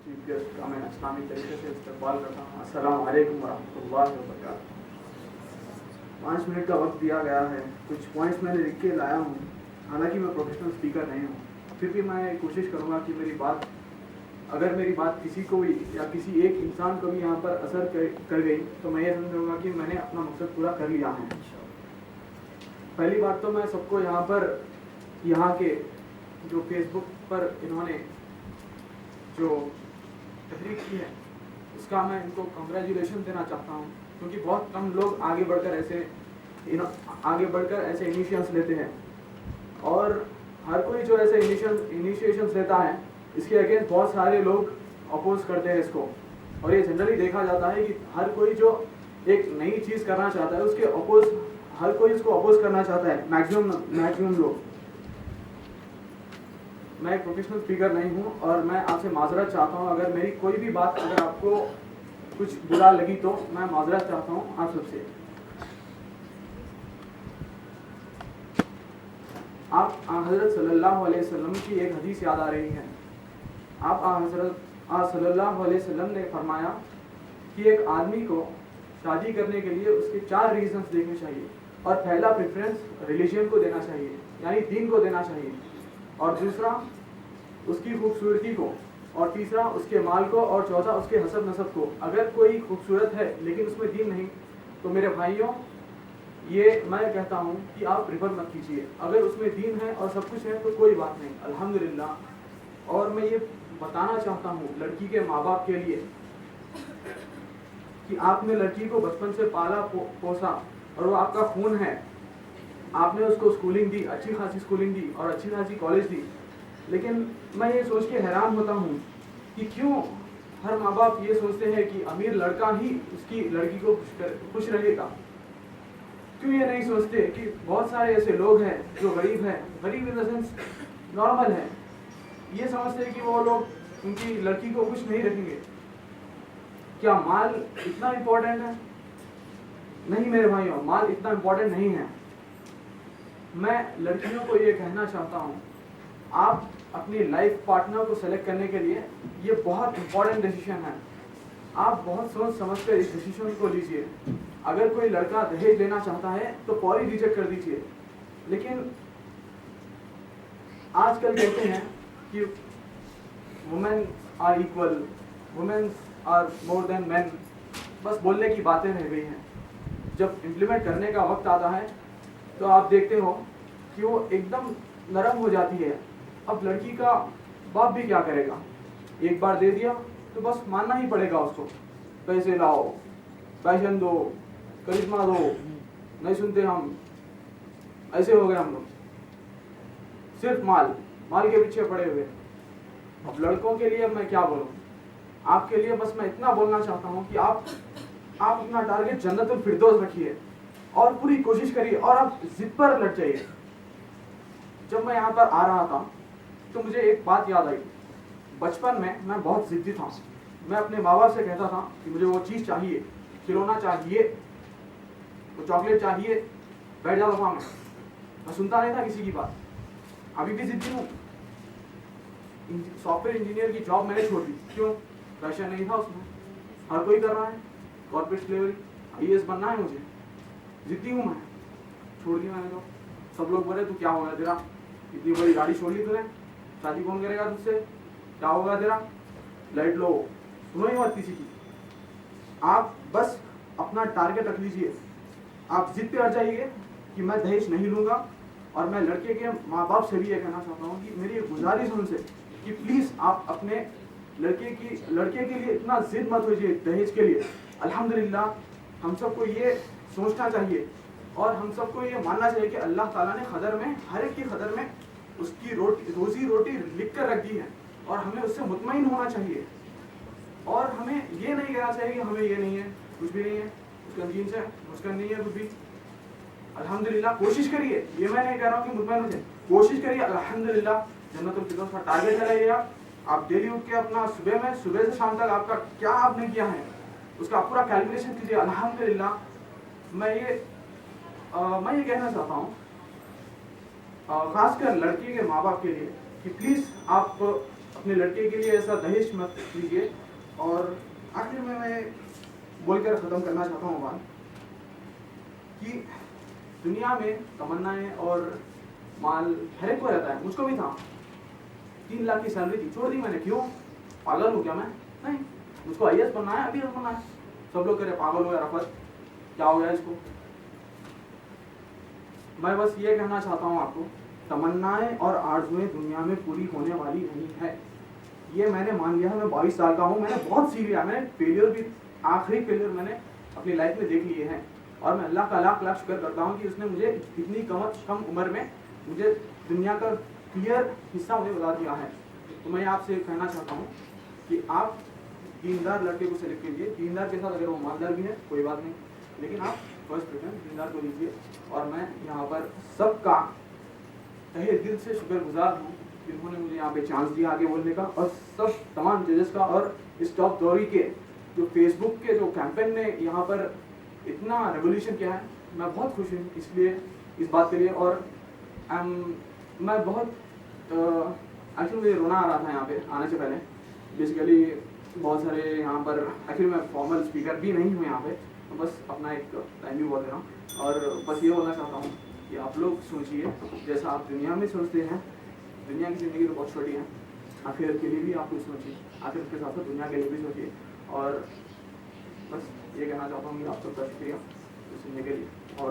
Chief guest का मैं इस्लामी तरीके से इस्तेमाल करता हूँ। अस्सलाम वालेकुम वरहमतुल्लाहि वबरकातुहू। 5 मिनट का वक्त दिया गया है, कुछ पॉइंट्स मैंने लिख के लाया हूँ। हालांकि मैं प्रोफेशनल स्पीकर नहीं हूँ, फिर भी मैं कोशिश करूँगा कि अगर मेरी बात किसी को भी या किसी एक इंसान को भी यहाँ पर असर कर गई तो मैं ये समझूंगा कि मैंने अपना मकसद पूरा कर लिया है। पहली बात तो मैं सबको यहाँ के जो फेसबुक पर इन्होंने जो तहरीक की है उसका मैं इनको कंग्रेचुलेशन देना चाहता हूँ, क्योंकि बहुत कम लोग आगे बढ़कर ऐसे इनिशिएशंस लेते हैं, और हर कोई जो ऐसे इनिशिएशंस लेता है इसके अगेंस्ट बहुत सारे लोग अपोज करते हैं इसको। और ये जनरली देखा जाता है कि हर कोई जो एक नई चीज़ करना चाहता है उसके हर कोई इसको अपोज करना चाहता है, मैक्सिमम लोग। मैं एक प्रोफेशनल स्पीकर नहीं हूँ और मैं आपसे माजरत चाहता हूँ अगर मेरी कोई भी बात अगर आपको कुछ बुरा लगी तो मैं माजरत चाहता हूँ आप सबसे। आप हज़रत सल्लल्लाहु अलैहि वसल्लम की एक हदीस याद आ रही है। आप हज़रत सल्लल्लाहु अलैहि वसल्लम ने फरमाया कि एक आदमी को शादी करने के लिए उसके 4 रीजंस देखने चाहिए, और पहला प्रेफरेंस रिलीजन को देना चाहिए, यानी दीन को देना चाहिए, और दूसरा उसकी खूबसूरती को, और तीसरा उसके माल को, और चौथा उसके हसब नसब को। अगर कोई खूबसूरत है लेकिन उसमें दीन नहीं तो मेरे भाइयों ये मैं कहता हूँ कि आप प्रेफर मत कीजिए। अगर उसमें दीन है और सब कुछ है तो कोई बात नहीं, अल्हम्दुलिल्लाह। और मैं ये बताना चाहता हूँ लड़की के माँ बाप के लिए कि आपने लड़की को बचपन से पाला पोसा और वो आपका खून है। आपने उसको स्कूलिंग दी, अच्छी खासी स्कूलिंग दी और अच्छी खासी कॉलेज दी, लेकिन मैं ये सोच के हैरान होता हूँ कि क्यों हर माँ बाप ये सोचते हैं कि अमीर लड़का ही उसकी लड़की को खुश रहेगा। क्यों ये नहीं सोचते कि बहुत सारे ऐसे लोग हैं जो गरीब हैं, गरीब इन द सेंस नॉर्मल है, ये समझते हैं कि वो लोग उनकी लड़की को खुश नहीं रखेंगे। क्या माल इतना इम्पोर्टेंट है? नहीं मेरे भाइयों, माल इतना इम्पोर्टेंट नहीं है। मैं लड़कियों को ये कहना चाहता हूँ, आप अपनी लाइफ पार्टनर को सेलेक्ट करने के लिए ये बहुत इम्पोर्टेंट डिसीजन है। आप बहुत सोच समझ कर इस डिसीजन को लीजिए। अगर कोई लड़का दहेज लेना चाहता है तो फौरी रिजेक्ट कर दीजिए, लेकिन आजकल कहते हैं कि women are equal, women are more than man, बस बोलने की बातें रह गई हैं। जब इम्प्लीमेंट करने का वक्त आता है तो आप देखते हो कि वो एकदम नरम हो जाती है। अब लड़की का बाप भी क्या करेगा, एक बार दे दिया तो बस मानना ही पड़ेगा उसको। पैसे लाओ, पैशन दो, करिश्मा दो, नहीं सुनते हम, ऐसे हो गए हम लोग, सिर्फ माल के पीछे पड़े हुए। अब लड़कों के लिए मैं क्या बोलूँ, आपके लिए बस मैं इतना बोलना चाहता हूँ कि आप अपना टारगेट जन्नतुल फिरदौस रखिए और पूरी कोशिश करिए और आप जिद पर लट जाइए। जब मैं यहाँ पर आ रहा था तो मुझे एक बात याद आई। बचपन में मैं बहुत जिद्दी था। मैं अपने माँ बाप से कहता था कि मुझे वो चीज़ चाहिए, खिलौना चाहिए, वो चॉकलेट चाहिए, बैठ जाता था मैं सुनता नहीं था किसी की बात। अभी भी जिद्दी हूँ। सॉफ्टवेयर इंजीनियर की जॉब मैंने छोड़ दी, क्यों? पैशन नहीं था उसमें, हर कोई कर रहा है, कॉर्पोरेट डिलीवरी, IAS बनना है मुझे, जिद्दी हूँ मैं, छोड़ दी मैंने। तो सब लोग बोले तू क्या होगा तेरा, इतनी बड़ी गाड़ी छोड़ ली तूने, शादी कौन करेगा तुझसे, क्या होगा तेरा, लाइट लो, सुनो ही मत किसी की। आप बस अपना टारगेट रख लीजिए, आप जिद पे अड़ जाइए कि मैं दहेज नहीं लूँगा। और मैं लड़के के माँ बाप से भी ये कहना चाहता हूँ कि मेरी गुजारिश उनसे कि प्लीज़ आप अपने लड़के के लिए इतना जिद मत होइए दहेज के लिए। अल्हम्दुलिल्लाह हम सबको ये सोचना चाहिए और हम सबको ये मानना चाहिए कि अल्लाह ताला ने खदर में, हर एक की खदर में उसकी रोजी रोटी लिख कर रख दी है, और हमें उससे मुतमईन होना चाहिए। और हमें ये नहीं कहना चाहिए कि हमें ये नहीं है, कुछ भी नहीं है, उसका जीन्स है, उसका नहीं है कुछ भी। अल्हम्दुलिल्लाह कोशिश करिए, ये मैं नहीं कह रहा हूँ कि मुतमईन हो जाए, कोशिश करिए। अल्हम्दुलिल्लाह जन्नतुल फिरदौस का टारगेट लगाइए। आप डेली उठ के अपना सुबह से शाम तक आपका क्या आपने किया है उसका पूरा कैलकुलेशन कीजिए। अल्हम्दुलिल्लाह मैं ये कहना चाहता हूँ खासकर लड़की के माँ बाप के लिए कि प्लीज़ आप अपने लड़के के लिए ऐसा दहेज मत लीजिए। और आखिर में मैं बोलकर ख़त्म करना चाहता हूँ बात कि दुनिया में तमन्नाएं और माल हर एक को रहता है, मुझको भी था। 3 लाख की सैलरी थी, छोड़ दी मैंने। क्यों? पागल हूँ क्या मैं? नहीं, मुझको IAS बनना है, अभी बनना है। सब लोग कह रहे पागल हो या रफत, क्या हो गया इसको? मैं बस ये कहना चाहता हूँ आपको, तमन्नाएं और आरज़ुएं दुनिया में पूरी होने वाली नहीं है। ये मैंने मान लिया है। मैं 22 साल का हूँ, मैंने बहुत सीख लिया। मैंने फेलियर भी, आखिरी फेलियर मैंने अपनी लाइफ में देख लिए हैं। और मैं अल्लाह का लाख लाख शुक्र करता हूँ कि उसने मुझे इतनी कम उम्र में मुझे दुनिया का क्लियर हिस्सा मुझे बता दिया है। तो मैं आपसे कहना चाहता हूँ कि आप दीनदार लड़के को सेलेक्ट कीजिए। दीनदार के साथ अगर वो मालदार भी है कोई बात नहीं, लेकिन आप फर्स्ट प्रेफरेंस दीनदार को लीजिए। और मैं यहाँ पर सबका तहे दिल से शुक्रगुजार हूँ जिन्होंने मुझे यहाँ पे चांस दिया आगे बोलने का, और सब तमाम जजेस का, और इस टॉप दौरी के जो फेसबुक के जो कैंपेन ने यहाँ पर इतना रेवोल्यूशन किया है। मैं बहुत खुश हूँ इसलिए, इस बात के लिए। और मैं बहुत एक्चुअली मुझे रोना आ रहा था यहाँ पे आने से पहले। बेसिकली बहुत सारे यहाँ पर, एक्चुअली मैं फॉर्मल स्पीकर भी नहीं हूँ यहाँ पे, तो बस अपना एक थैंक यू बोल रहा हूँ। और बस ये बोलना चाहता हूँ कि आप लोग सोचिए जैसा आप दुनिया में सोचते हैं। दुनिया की ज़िंदगी तो बहुत छोटी है, आखिर के लिए भी आप कुछ सोचिए, आखिर के साथ साथ दुनिया के लिए भी सोचिए। और बस ये कहना चाहता हूँ कि आप सबका शुक्रिया सुनने के लिए। और